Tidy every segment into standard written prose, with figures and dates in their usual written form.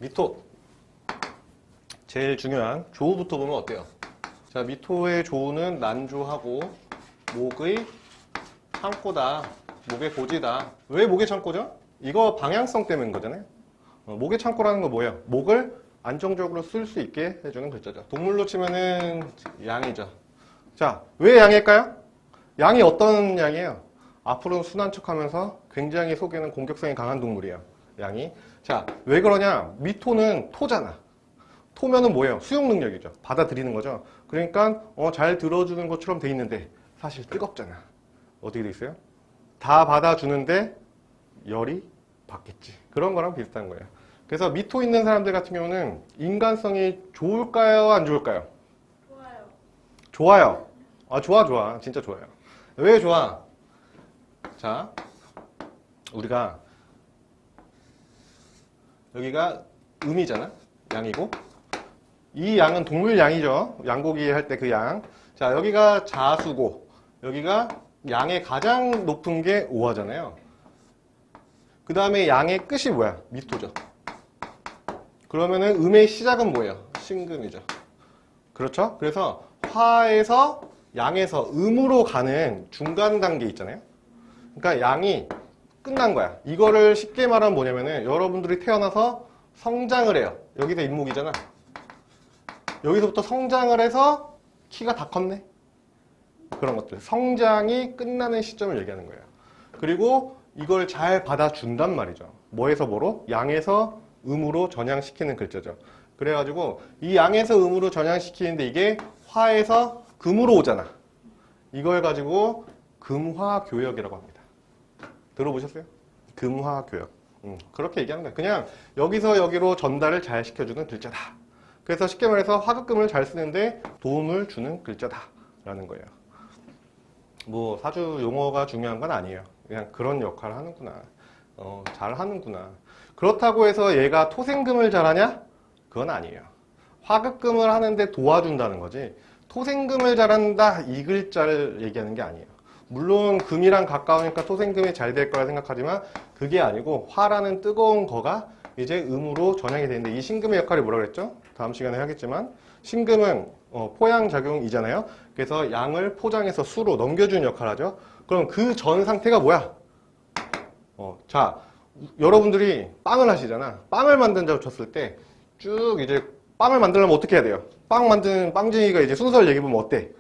미토 제일 중요한 조우부터 보면 어때요? 자, 미토의 조우는 난조하고 목의 창고다, 목의 고지다. 왜 목의 창고죠? 이거 방향성 때문인 거잖아요. 목의 창고라는 거 뭐예요? 목을 안정적으로 쓸 수 있게 해주는 글자죠. 동물로 치면은 양이죠. 자, 왜 양일까요? 양이 어떤 양이에요? 앞으로는 순한 척하면서 굉장히 속에는 공격성이 강한 동물이에요. 양이. 자, 왜 그러냐? 미토는 토잖아. 토면은 뭐예요? 수용 능력이죠. 받아들이는 거죠. 그러니까 잘 들어주는 것처럼 돼 있는데 사실 뜨겁잖아. 어떻게 돼 있어요? 다 받아주는데 열이 받겠지. 그런 거랑 비슷한 거예요. 그래서 미토 있는 사람들 같은 경우는 인간성이 좋을까요? 안 좋을까요? 좋아요. 좋아요. 아, 좋아. 진짜 좋아요. 왜 좋아? 자, 우리가 여기가 음이잖아. 양이고. 이 양은 동물 양이죠. 양고기 할 때 그 양. 자, 여기가 자수고, 여기가 양의 가장 높은 게 오화잖아요. 그 다음에 양의 끝이 뭐야? 미토죠. 그러면은 음의 시작은 뭐예요? 신금이죠. 그렇죠? 그래서 화에서 양에서 음으로 가는 중간 단계 있잖아요. 그러니까 양이 끝난 거야. 이거를 쉽게 말하면 뭐냐면은 여러분들이 태어나서 성장을 해요. 여기서 인목이잖아. 여기서부터 성장을 해서 키가 다 컸네. 그런 것들. 성장이 끝나는 시점을 얘기하는 거예요. 그리고 이걸 잘 받아준단 말이죠. 뭐에서 뭐로? 양에서 음으로 전향시키는 글자죠. 그래가지고 이 양에서 음으로 전향시키는데 이게 화에서 금으로 오잖아. 이걸 가지고 금화교역이라고 합니다. 들어보셨어요? 금화교역. 그렇게 얘기하는 거예요. 그냥 여기서 여기로 전달을 잘 시켜주는 글자다. 그래서 쉽게 말해서 화극금을 잘 쓰는데 도움을 주는 글자다라는 거예요. 뭐 사주 용어가 중요한 건 아니에요. 그냥 그런 역할을 하는구나. 잘 하는구나. 그렇다고 해서 얘가 토생금을 잘하냐? 그건 아니에요. 화극금을 하는데 도와준다는 거지. 토생금을 잘한다 이 글자를 얘기하는 게 아니에요. 물론 금이랑 가까우니까 토생금이 잘 될 거라 생각하지만 그게 아니고 화라는 뜨거운 거가 이제 음으로 전향이 되는데 이 신금의 역할이 뭐라고 그랬죠? 다음 시간에 하겠지만 신금은 포양작용이잖아요. 그래서 양을 포장해서 수로 넘겨주는 역할을 하죠. 그럼 그 전 상태가 뭐야? 자, 여러분들이 빵을 하시잖아. 빵을 만든다고 쳤을 때 쭉 이제 빵을 만들려면 어떻게 해야 돼요? 빵 만드는 빵쟁이가 이제 순서를 얘기해보면 어때?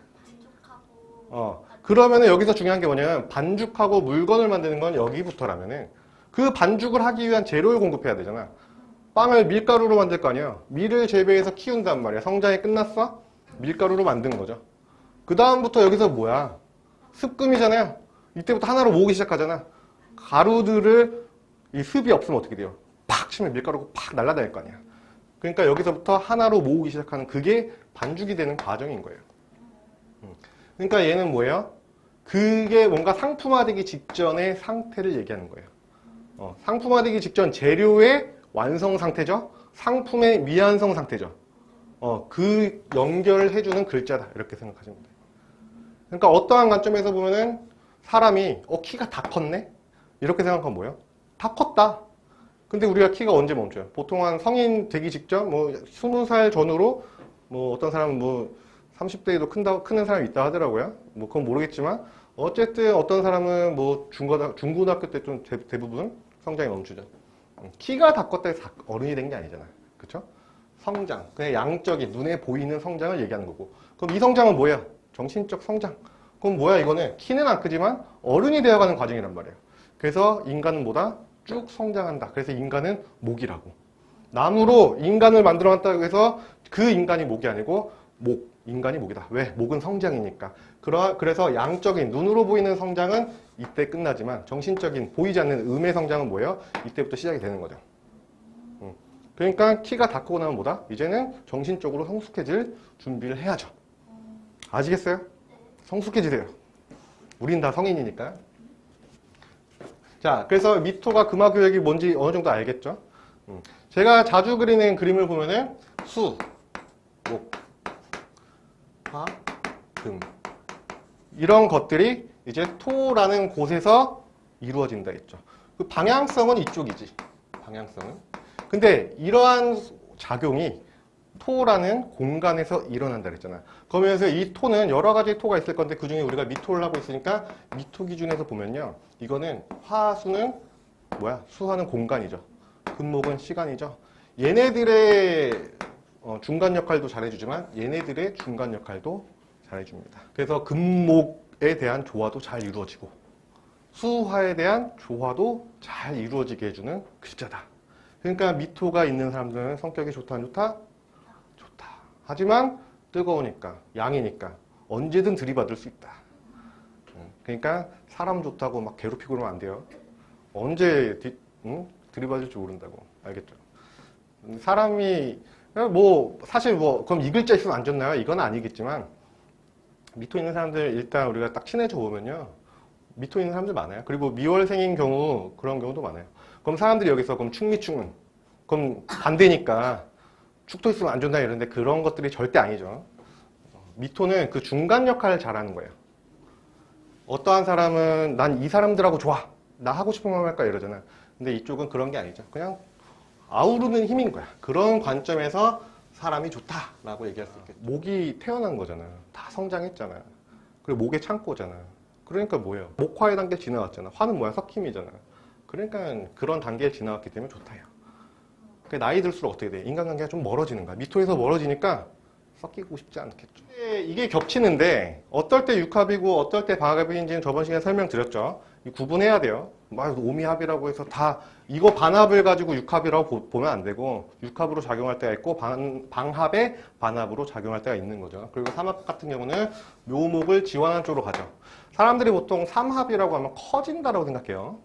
반죽하고. 그러면은 여기서 중요한 게 뭐냐면 반죽하고 물건을 만드는 건 여기부터라면은 그 반죽을 하기 위한 재료를 공급해야 되잖아. 빵을 밀가루로 만들 거 아니야. 밀을 재배해서 키운단 말이야. 성장이 끝났어? 밀가루로 만든 거죠. 그 다음부터 여기서 뭐야? 습금이잖아요. 이때부터 하나로 모으기 시작하잖아. 가루들을 이 습이 없으면 어떻게 돼요? 팍 치면 밀가루가 팍 날아다닐 거 아니야. 그러니까 여기서부터 하나로 모으기 시작하는 그게 반죽이 되는 과정인 거예요. 그러니까 얘는 뭐예요? 그게 뭔가 상품화되기 직전의 상태를 얘기하는 거예요. 상품화되기 직전 재료의 완성 상태죠. 상품의 미완성 상태죠. 그 연결을 해주는 글자다 이렇게 생각하시면 돼요. 그러니까 어떠한 관점에서 보면은 사람이 키가 다 컸네? 이렇게 생각하면 뭐예요? 다 컸다. 근데 우리가 키가 언제 멈춰요? 보통 한 성인 되기 직전, 뭐 20살 전후로 뭐 어떤 사람은 뭐 30대에도 크는 사람이 있다 하더라고요. 뭐 그건 모르겠지만 어쨌든 어떤 사람은 뭐 중고등학교 때 좀 대부분 성장이 멈추죠. 키가 다 컸다 해서 어른이 된 게 아니잖아요. 그쵸? 성장. 그냥 양적인 눈에 보이는 성장을 얘기하는 거고. 그럼 이 성장은 뭐예요? 정신적 성장. 그럼 뭐야 이거는? 키는 안 크지만 어른이 되어가는 과정이란 말이에요. 그래서 인간은 뭐다? 쭉 성장한다. 그래서 인간은 목이라고. 나무로 인간을 만들어놨다고 해서 그 인간이 목이 아니고 인간이 목이다. 왜? 목은 성장이니까. 그래서 양적인 눈으로 보이는 성장은 이때 끝나지만 정신적인 보이지 않는 음의 성장은 뭐예요? 이때부터 시작이 되는 거죠. 그러니까 키가 다 크고 나면 뭐다? 이제는 정신적으로 성숙해질 준비를 해야죠. 아시겠어요? 성숙해지세요. 우린 다 성인이니까. 자, 그래서 미토가 금화교역이 뭔지 어느 정도 알겠죠? 제가 자주 그리는 그림을 보면은 수, 목, 화, 금 이런 것들이 이제 토라는 곳에서 이루어진다 했죠. 그 방향성은 이쪽이지. 방향성은. 근데 이러한 작용이 토라는 공간에서 일어난다 그랬잖아. 그러면서 이 토는 여러 가지 토가 있을 건데 그 중에 우리가 미토를 하고 있으니까 미토 기준에서 보면요. 이거는 화수는 뭐야? 수화는 공간이죠. 금목은 시간이죠. 얘네들의 중간 역할도 잘해주지만 얘네들의 중간 역할도 잘해줍니다. 그래서 금목에 대한 조화도 잘 이루어지고 수화에 대한 조화도 잘 이루어지게 해주는 글자다. 그러니까 미토가 있는 사람들은 성격이 좋다 안 좋다? 좋다. 하지만 뜨거우니까 양이니까 언제든 들이받을 수 있다. 그러니까 사람 좋다고 막 괴롭히고 그러면 안 돼요. 언제 들이받을지 모른다고. 알겠죠? 사람이 뭐 사실 뭐 그럼 이 글자 있으면 안 좋나요? 이건 아니겠지만 미토 있는 사람들 일단 우리가 딱 친해져 보면요. 미토 있는 사람들 많아요. 그리고 미월생인 경우 그런 경우도 많아요. 그럼 사람들이 여기서 그럼 충미충은 그럼 반대니까 축토 있으면 안 좋나 이러는데 그런 것들이 절대 아니죠. 미토는 그 중간 역할을 잘하는 거예요. 어떠한 사람은 난 이 사람들하고 좋아. 나 하고 싶은 말 할까 이러잖아. 근데 이쪽은 그런 게 아니죠. 그냥 아우르는 힘인 거야. 그런 관점에서 사람이 좋다라고 얘기할 수 있겠죠. 목이 태어난 거잖아. 다 성장했잖아. 그리고 목의 창고잖아. 그러니까 뭐예요? 목화의 단계 지나왔잖아. 화는 뭐야? 섞임이잖아. 그러니까 그런 단계를 지나왔기 때문에 좋다요. 나이 들수록 어떻게 돼? 인간관계가 좀 멀어지는 거야. 미토에서 멀어지니까 섞이고 싶지 않겠죠. 이게 겹치는데 어떨 때 육합이고 어떨 때 방합인지는 저번 시간에 설명드렸죠. 구분해야 돼요. 막 오미합이라고 해서 다 이거 반합을 가지고 육합이라고 보면 안 되고 육합으로 작용할 때가 있고 방합에 반합으로 작용할 때가 있는 거죠. 그리고 삼합 같은 경우는 묘목을 지원하는 쪽으로 가죠. 사람들이 보통 삼합이라고 하면 커진다라고 생각해요.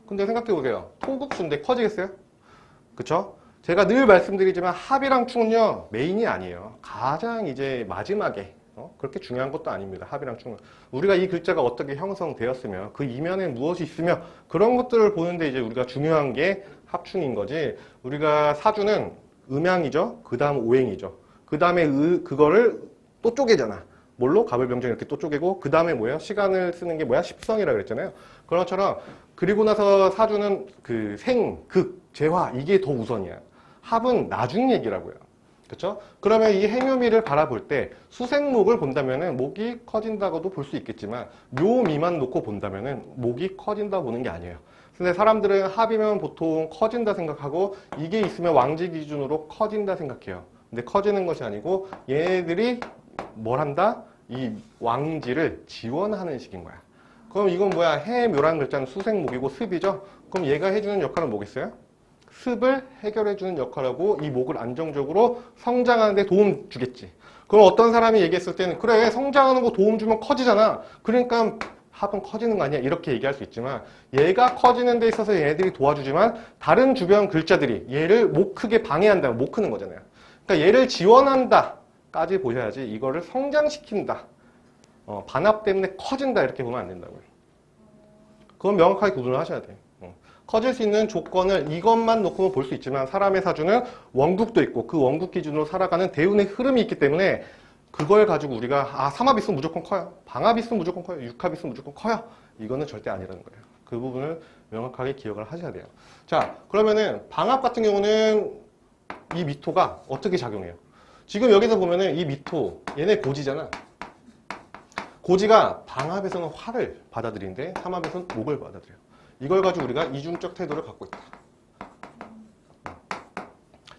근데 생각해 보세요. 토국수인데 커지겠어요? 그쵸? 제가 늘 말씀드리지만 합이랑 충은요 메인이 아니에요. 가장 이제 마지막에 그렇게 중요한 것도 아닙니다. 합이랑 충은 우리가 이 글자가 어떻게 형성되었으며 그 이면에 무엇이 있으며 그런 것들을 보는데 이제 우리가 중요한 게 합충인 거지. 우리가 사주는 음양이죠. 그 다음 오행이죠. 그 다음에 그거를 또 쪼개잖아. 뭘로? 갑을병정 이렇게 또 쪼개고 그 다음에 뭐예요? 시간을 쓰는 게 뭐야? 십성이라 그랬잖아요. 그런 것처럼 그리고 나서 사주는 그 생, 극, 재화 이게 더 우선이야. 합은 나중 얘기라고요. 그렇죠? 그러면 이 행유미를 바라볼 때 수생목을 본다면은 목이 커진다고도 볼 수 있겠지만 묘미만 놓고 본다면은 목이 커진다 보는 게 아니에요. 근데 사람들은 합이면 보통 커진다 생각하고 이게 있으면 왕지 기준으로 커진다 생각해요. 근데 커지는 것이 아니고 얘네들이 뭘 한다? 이 왕지를 지원하는 식인 거야. 그럼 이건 뭐야? 해묘라는 글자는 수생목이고 습이죠? 그럼 얘가 해주는 역할은 뭐겠어요? 습을 해결해주는 역할하고 이 목을 안정적으로 성장하는 데 도움 주겠지. 그럼 어떤 사람이 얘기했을 때는 그래 성장하는 거 도움 주면 커지잖아. 그러니까 합은 커지는 거 아니야? 이렇게 얘기할 수 있지만 얘가 커지는 데 있어서 얘네들이 도와주지만 다른 주변 글자들이 얘를 못 크게 방해한다. 못 크는 거잖아요. 그러니까 얘를 지원한다 까지 보셔야지 이거를 성장시킨다. 반합 때문에 커진다 이렇게 보면 안 된다고요. 그건 명확하게 구분을 하셔야 돼요. 커질 수 있는 조건을 이것만 놓고 볼 수 있지만 사람의 사주는 원국도 있고 그 원국 기준으로 살아가는 대운의 흐름이 있기 때문에 그걸 가지고 우리가 삼합 있으면 무조건 커요. 방합 있으면 무조건 커요. 육합 있으면 무조건 커요. 이거는 절대 아니라는 거예요. 그 부분을 명확하게 기억을 하셔야 돼요. 자, 그러면은 방합 같은 경우는 이 미토가 어떻게 작용해요? 지금 여기서 보면은 이 미토 얘네 고지잖아. 고지가 방합에서는 화를 받아들이는데 삼합에서는 목을 받아들여요. 이걸 가지고 우리가 이중적 태도를 갖고 있다.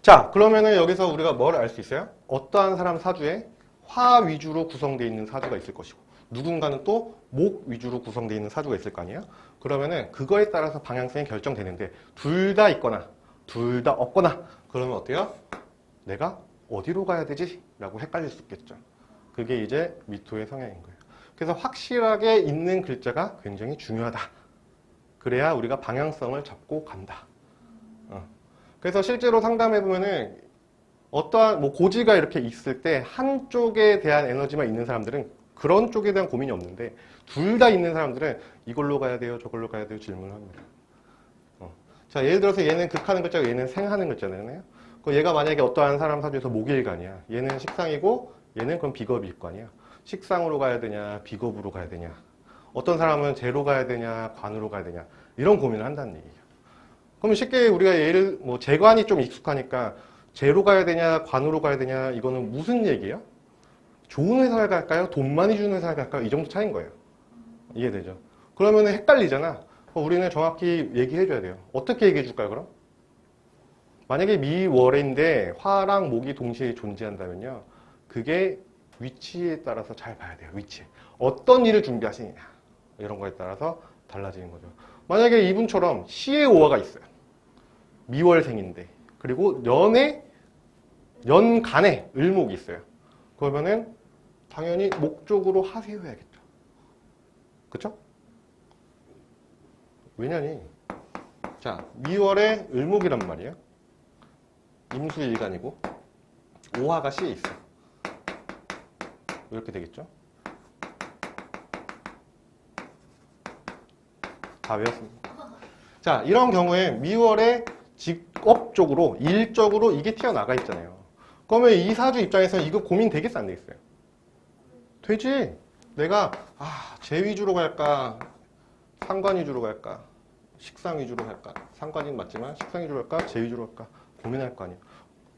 자, 그러면은 여기서 우리가 뭘 알 수 있어요? 어떠한 사람 사주에 화 위주로 구성되어 있는 사주가 있을 것이고 누군가는 또 목 위주로 구성되어 있는 사주가 있을 거 아니에요? 그러면은 그거에 따라서 방향성이 결정되는데 둘 다 있거나 둘 다 없거나 그러면 어때요? 내가 어디로 가야 되지? 라고 헷갈릴 수 있겠죠. 그게 이제 미토의 성향인 거예요. 그래서 확실하게 있는 글자가 굉장히 중요하다. 그래야 우리가 방향성을 잡고 간다. 그래서 실제로 상담해 보면은 어떠한 뭐 고지가 이렇게 있을 때 한쪽에 대한 에너지만 있는 사람들은 그런 쪽에 대한 고민이 없는데 둘 다 있는 사람들은 이걸로 가야 돼요, 저걸로 가야 돼요 질문을 합니다. 자, 예를 들어서 얘는 극하는 글자고 얘는 생하는 글자잖아요. 그 얘가 만약에 어떠한 사람 사주에서 목일간이야. 얘는 식상이고 얘는 그럼 비겁일 거 아니야. 식상으로 가야 되냐, 비겁으로 가야 되냐. 어떤 사람은 재로 가야 되냐, 관으로 가야 되냐. 이런 고민을 한다는 얘기예요. 그러면 쉽게 우리가 예를 뭐 재관이 좀 익숙하니까 재로 가야 되냐 관으로 가야 되냐 이거는 무슨 얘기예요? 좋은 회사를 갈까요? 돈 많이 주는 회사를 갈까요? 이 정도 차이인 거예요. 이해되죠? 그러면 헷갈리잖아. 우리는 정확히 얘기해 줘야 돼요. 어떻게 얘기해 줄까요, 그럼? 만약에 미월인데 화랑 목이 동시에 존재한다면요. 그게 위치에 따라서 잘 봐야 돼요. 위치. 어떤 일을 준비하시느냐. 이런 거에 따라서 달라지는 거죠. 만약에 이분처럼 시의 오화가 있어요. 미월생인데. 그리고 연간에 을목이 있어요. 그러면은 당연히 목 쪽으로 하세요 해야겠죠. 그쵸? 왜냐니? 자, 미월에 을목이란 말이에요. 임수일간이고 오화가 시에 있어. 이렇게 되겠죠? 다 외웠습니다. 자, 이런 경우에 미월에 직업적으로, 일적으로 이게 튀어나가 있잖아요. 그러면 이 사주 입장에서 이거 고민 되겠어, 안 되겠어요? 되지. 내가 재 위주로 갈까? 상관 위주로 갈까? 식상 위주로 갈까? 상관인 맞지만 식상 위주로 갈까? 재 위주로 갈까? 고민할 거 아니에요.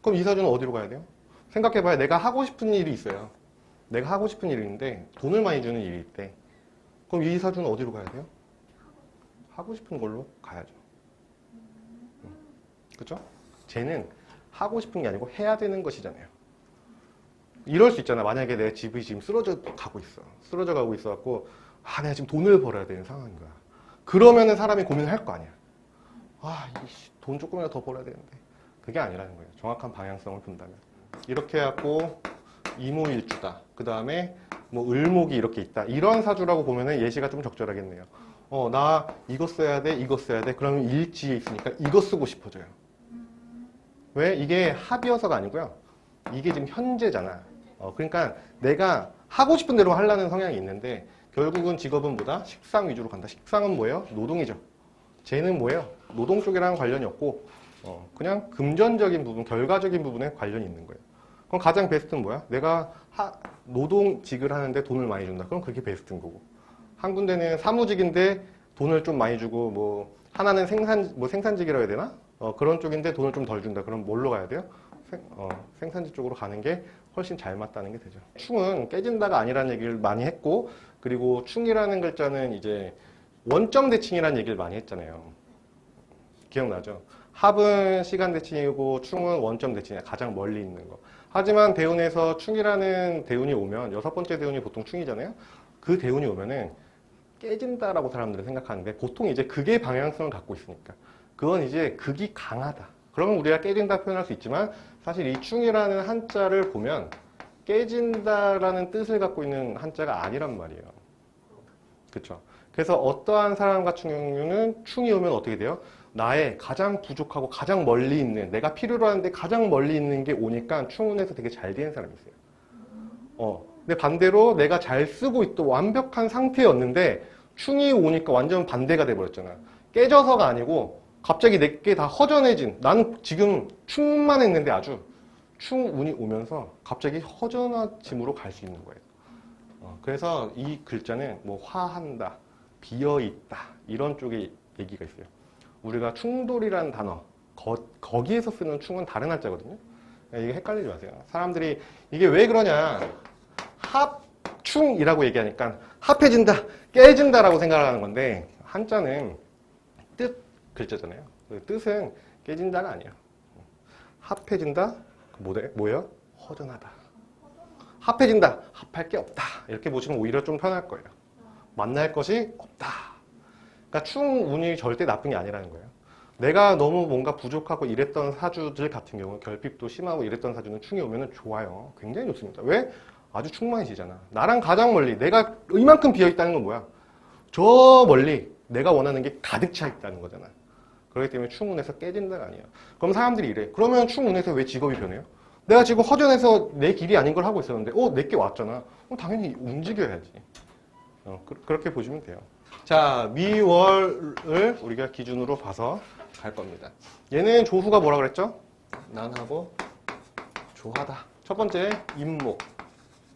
그럼 이 사주는 어디로 가야 돼요? 생각해봐요. 내가 하고 싶은 일이 있어요. 내가 하고 싶은 일이 있는데 돈을 많이 주는 일이 있대. 그럼 이 사주는 어디로 가야 돼요? 하고 싶은 걸로 가야죠. 그렇죠? 쟤는 하고 싶은 게 아니고 해야 되는 것이잖아요. 이럴 수 있잖아. 만약에 내 집이 지금 쓰러져 가고 있어. 쓰러져 가고 있어갖고 내가 지금 돈을 벌어야 되는 상황인 거야. 그러면은 사람이 고민을 할 거 아니야. 돈 조금이라도 더 벌어야 되는데. 그게 아니라는 거예요. 정확한 방향성을 본다면. 이렇게 해갖고 이모일주다. 그 다음에 뭐 을목이 이렇게 있다. 이런 사주라고 보면은 예시가 좀 적절하겠네요. 나 이거 써야 돼, 이거 써야 돼. 그러면 일지에 있으니까 이거 쓰고 싶어져요. 왜? 이게 합이어서가 아니고요. 이게 지금 현재잖아. 그러니까 내가 하고 싶은 대로 하려는 성향이 있는데 결국은 직업은 뭐다? 식상 위주로 간다. 식상은 뭐예요? 노동이죠. 쟤는 뭐예요? 노동 쪽이랑 관련이 없고 그냥 금전적인 부분, 결과적인 부분에 관련이 있는 거예요. 그럼 가장 베스트는 뭐야? 내가 노동직을 하는데 돈을 많이 준다. 그럼 그게 베스트인 거고. 한 군데는 사무직인데 돈을 좀 많이 주고 뭐 하나는 생산직이라고 해야 되나? 그런 쪽인데 돈을 좀 덜 준다. 그럼 뭘로 가야 돼요? 생산직 쪽으로 가는 게 훨씬 잘 맞다는 게 되죠. 충은 깨진다가 아니라는 얘기를 많이 했고, 그리고 충이라는 글자는 이제 원점 대칭이라는 얘기를 많이 했잖아요. 기억나죠? 합은 시간 대칭이고 충은 원점 대칭이야. 가장 멀리 있는 거. 하지만 대운에서 충이라는 대운이 오면 여섯 번째 대운이 보통 충이잖아요. 그 대운이 오면은 깨진다라고 사람들은 생각하는데 보통 이제 극의 방향성을 갖고 있으니까 그건 이제 극이 강하다. 그러면 우리가 깨진다 표현할 수 있지만 사실 이 충이라는 한자를 보면 깨진다라는 뜻을 갖고 있는 한자가 아니란 말이에요. 그렇죠? 그래서 어떠한 사람 같은 경우는 충이 오면 어떻게 돼요? 나의 가장 부족하고 가장 멀리 있는 내가 필요로 하는데 가장 멀리 있는 게 오니까 충운에서 되게 잘 되는 사람이 있어요. 근데 반대로 내가 잘 쓰고 있고 완벽한 상태였는데 충이 오니까 완전 반대가 돼버렸잖아. 깨져서가 아니고 갑자기 내게 다 허전해진, 나는 지금 충만 했는데 아주 충운이 오면서 갑자기 허전해짐으로 갈 수 있는 거예요. 그래서 이 글자는 뭐 화한다, 비어있다 이런 쪽에 얘기가 있어요. 우리가 충돌이라는 단어 거기에서 쓰는 충은 다른 한자거든요. 이게 헷갈리지 마세요. 사람들이 이게 왜 그러냐, 합충이라고 얘기하니까 합해진다, 깨진다라고 생각하는 건데 한자는 뜻 글자잖아요. 뜻은 깨진다가 아니에요. 합해진다, 뭐예요? 허전하다. 합해진다, 합할 게 없다. 이렇게 보시면 오히려 좀 편할 거예요. 만날 것이 없다. 그러니까 충운이 절대 나쁜 게 아니라는 거예요. 내가 너무 뭔가 부족하고 이랬던 사주들 같은 경우, 결핍도 심하고 이랬던 사주는 충이 오면 좋아요. 굉장히 좋습니다. 왜? 아주 충만해지잖아. 나랑 가장 멀리, 내가 이만큼 비어있다는 건 뭐야? 저 멀리 내가 원하는 게 가득 차 있다는 거잖아. 그렇기 때문에 충운에서 깨진다가 아니야. 그럼 사람들이 이래. 그러면 충운에서 왜 직업이 변해요? 내가 지금 허전해서 내 길이 아닌 걸 하고 있었는데 내게 왔잖아. 당연히 움직여야지. 그렇게 보시면 돼요. 자, 미월을 우리가 기준으로 봐서 갈 겁니다. 얘는 조수가 뭐라 그랬죠? 난하고 조하다. 첫 번째 임목.